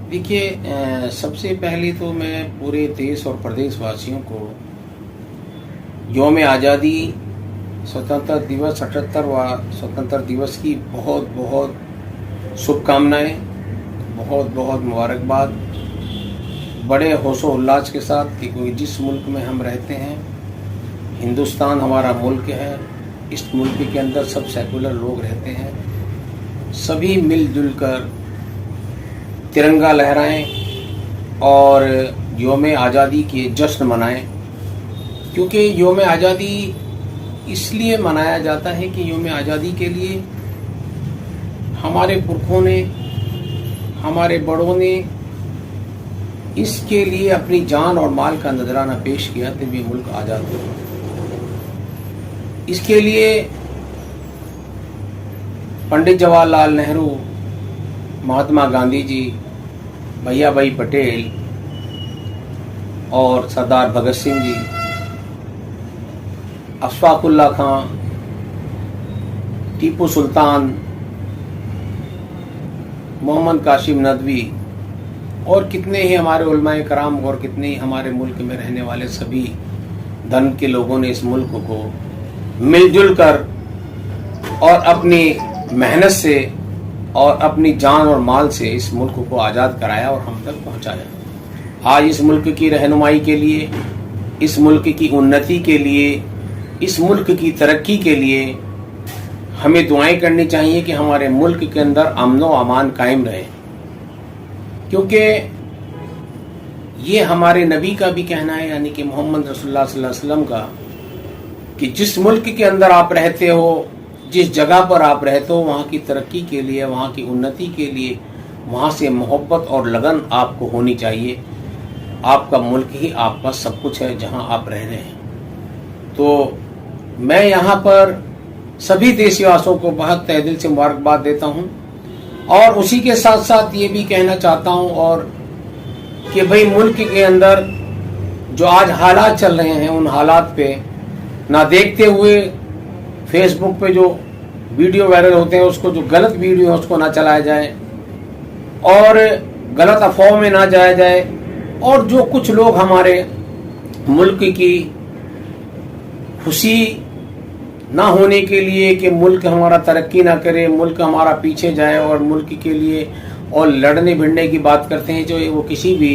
देखिए, सबसे पहले तो मैं पूरे देश और प्रदेश वासियों को यौम आज़ादी स्वतंत्रता दिवस 78वां स्वतंत्रता दिवस की बहुत बहुत शुभकामनाएं, बहुत बहुत मुबारकबाद। बड़े होशो उल्लास के साथ क्योंकि जिस मुल्क में हम रहते हैं, हिंदुस्तान हमारा मुल्क है। इस मुल्क के अंदर सब सेकुलर लोग रहते हैं। सभी मिलजुल कर तिरंगा लहराएं और यौम आज़ादी के जश्न मनाएं। क्योंकि यौम आज़ादी इसलिए मनाया जाता है कि यौम आज़ादी के लिए हमारे पुरखों ने, हमारे बड़ों ने इसके लिए अपनी जान और माल का नजराना पेश किया तब ये मुल्क आज़ाद हुआ। इसके लिए पंडित जवाहरलाल नेहरू, महात्मा गांधी जी, भैया भाई पटेल और सरदार भगत सिंह जी, अशफाकुल्ला खां, टीपू सुल्तान, मोहम्मद कासिम नदवी और कितने ही हमारे उलमाए कराम और कितने ही हमारे मुल्क में रहने वाले सभी धर्म के लोगों ने इस मुल्क को मिलजुल कर और अपनी मेहनत से और अपनी जान और माल से इस मुल्क को आज़ाद कराया और हम तक पहुंचाया। आज इस मुल्क की रहनुमाई के लिए, इस मुल्क की उन्नति के लिए, इस मुल्क की तरक्की के लिए हमें दुआएं करनी चाहिए कि हमारे मुल्क के अंदर अमन व अमान कायम रहे। क्योंकि ये हमारे नबी का भी कहना है, यानी कि मोहम्मद रसूलुल्लाह सल्लल्लाहु अलैहि वसल्लम का, कि जिस मुल्क के अंदर आप रहते हो, जिस जगह पर आप रहते हो, वहाँ की तरक्की के लिए, वहाँ की उन्नति के लिए, वहाँ से मोहब्बत और लगन आपको होनी चाहिए। आपका मुल्क ही आपका सब कुछ है जहाँ आप रह रहे हैं। तो मैं यहाँ पर सभी देशवासियों को बहुत तहे दिल से मुबारकबाद देता हूँ और उसी के साथ साथ ये भी कहना चाहता हूँ और कि भाई मुल्क के अंदर जो आज हालात चल रहे हैं, उन हालात पे ना देखते हुए फेसबुक पे जो वीडियो वायरल होते हैं, उसको जो गलत वीडियो है उसको ना चलाया जाए और गलत अफवाहों में ना जाया जाए। और जो कुछ लोग हमारे मुल्क की खुशी ना होने के लिए कि मुल्क हमारा तरक्की ना करे, मुल्क हमारा पीछे जाए और मुल्क के लिए और लड़ने भिड़ने की बात करते हैं, जो वो किसी भी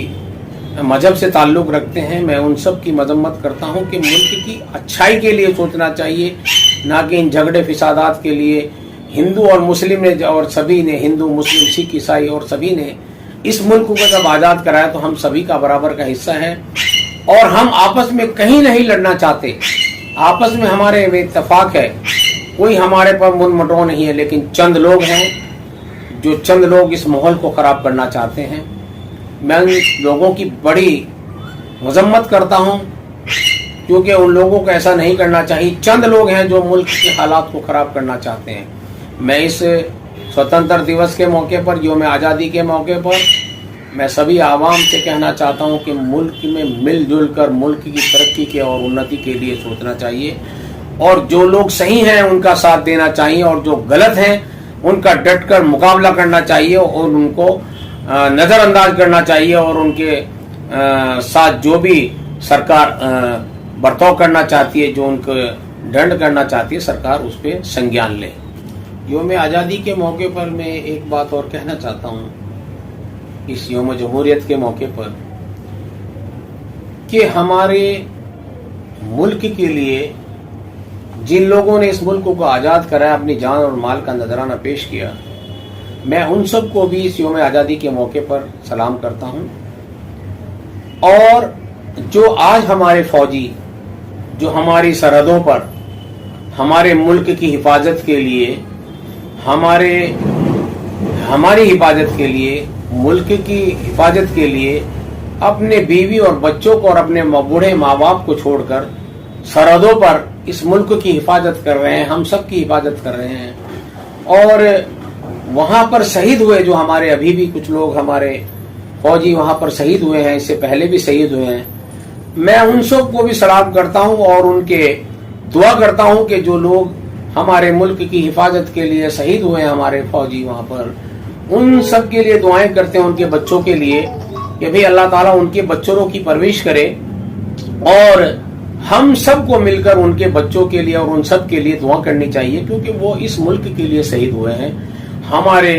मजहब से ताल्लुक़ रखते हैं, मैं उन सब की मजम्मत करता हूं कि मुल्क की अच्छाई के लिए सोचना चाहिए, ना कि इन झगड़े फिसादात के लिए। हिंदू और मुस्लिम ने और सभी ने, हिंदू मुस्लिम सिख ईसाई और सभी ने इस मुल्क को जब आज़ाद कराया तो हम सभी का बराबर का हिस्सा है और हम आपस में कहीं नहीं लड़ना चाहते। आपस में हमारे इत्तेफाक है, कोई हमारे पर मुनमुटाव नहीं है, लेकिन चंद लोग हैं जो चंद लोग इस माहौल को खराब करना चाहते हैं। मैं उन लोगों की बड़ी मजम्मत करता हूं क्योंकि उन लोगों को ऐसा नहीं करना चाहिए। चंद लोग हैं जो मुल्क के हालात को खराब करना चाहते हैं। मैं इस स्वतंत्रता दिवस के मौके पर, यौम आज़ादी के मौके पर, मैं सभी आवाम से कहना चाहता हूं कि मुल्क में मिलजुल कर मुल्क की तरक्की के और उन्नति के लिए सोचना चाहिए और जो लोग सही हैं उनका साथ देना चाहिए और जो गलत हैं उनका डट कर मुकाबला करना चाहिए और उनको नज़रअंदाज करना चाहिए और उनके साथ जो भी सरकार बर्ताव करना चाहती है, जो उनको दंड करना चाहती है, सरकार उस पर संज्ञान ले। यौम आज़ादी के मौके पर मैं एक बात और कहना चाहता हूँ, इस यौम जमहूरियत के मौके पर, कि हमारे मुल्क के लिए जिन लोगों ने इस मुल्क को आज़ाद कराया, अपनी जान और माल का नजराना पेश किया, मैं उन सब को भी इस यौम आज़ादी के मौके पर सलाम करता हूं। और जो आज हमारे फौजी, जो हमारी सरहदों पर हमारे मुल्क की हिफाजत के लिए, हमारी हिफाजत के लिए, मुल्क की हिफाजत के लिए अपने बीवी और बच्चों को और अपने बूढ़े माँ बाप को छोड़कर सरहदों पर इस मुल्क की हिफाजत कर रहे हैं, हम सब की हिफाजत कर रहे हैं। और वहां पर शहीद हुए जो हमारे, अभी भी कुछ लोग हमारे फौजी वहां पर शहीद हुए हैं, इससे पहले भी शहीद हुए हैं, मैं उन सब को भी सलाम करता हूं और उनके दुआ करता हूं कि जो लोग हमारे मुल्क की हिफाजत के लिए शहीद हुए हैं, हमारे फौजी वहां पर, उन सब के लिए दुआएं करते हैं, उनके बच्चों के लिए कि भाई अल्लाह ताला उनके बच्चों की परवरिश करे और हम सबको मिलकर उनके बच्चों के लिए और उन सब के लिए दुआ करनी चाहिए, क्योंकि वो इस मुल्क के लिए शहीद हुए हैं, हमारे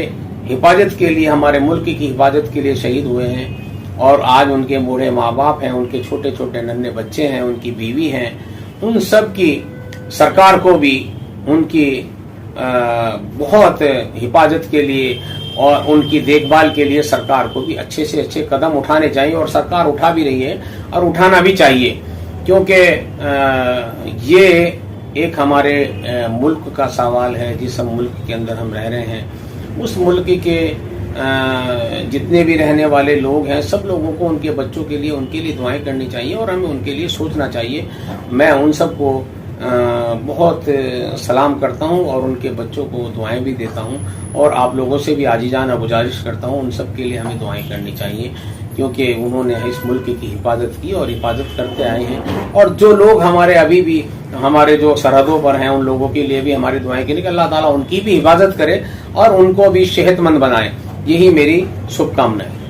हिफाजत के लिए, हमारे मुल्क की हिफाजत के लिए शहीद हुए हैं। और आज उनके बूढ़े माँ बाप हैं, उनके छोटे छोटे नन्हे बच्चे हैं, उनकी बीवी हैं, उन सब की सरकार को भी उनकी बहुत हिफाजत के लिए और उनकी देखभाल के लिए सरकार को भी अच्छे से अच्छे कदम उठाने चाहिए, और सरकार उठा भी रही है और उठाना भी चाहिए, क्योंकि ये एक हमारे मुल्क का सवाल है। जिस हम मुल्क के अंदर हम रह रहे हैं, उस मुल्क के जितने भी रहने वाले लोग हैं, सब लोगों को उनके बच्चों के लिए, उनके लिए दुआएं करनी चाहिए और हमें उनके लिए सोचना चाहिए। मैं उन सबको बहुत सलाम करता हूं और उनके बच्चों को दुआएं भी देता हूं, और आप लोगों से भी आजीजाना गुजारिश करता हूं, उन सब के लिए हमें दुआएं करनी चाहिए, क्योंकि उन्होंने इस मुल्क की हिफाजत की और हिफाजत करते आए हैं। और जो लोग हमारे अभी भी हमारे जो सरहदों पर हैं, उन लोगों के लिए भी हमारी दुआएं के लिए कि अल्लाह ताला उनकी भी हिफाजत करे और उनको भी सेहतमंद बनाए, यही मेरी शुभकामना है।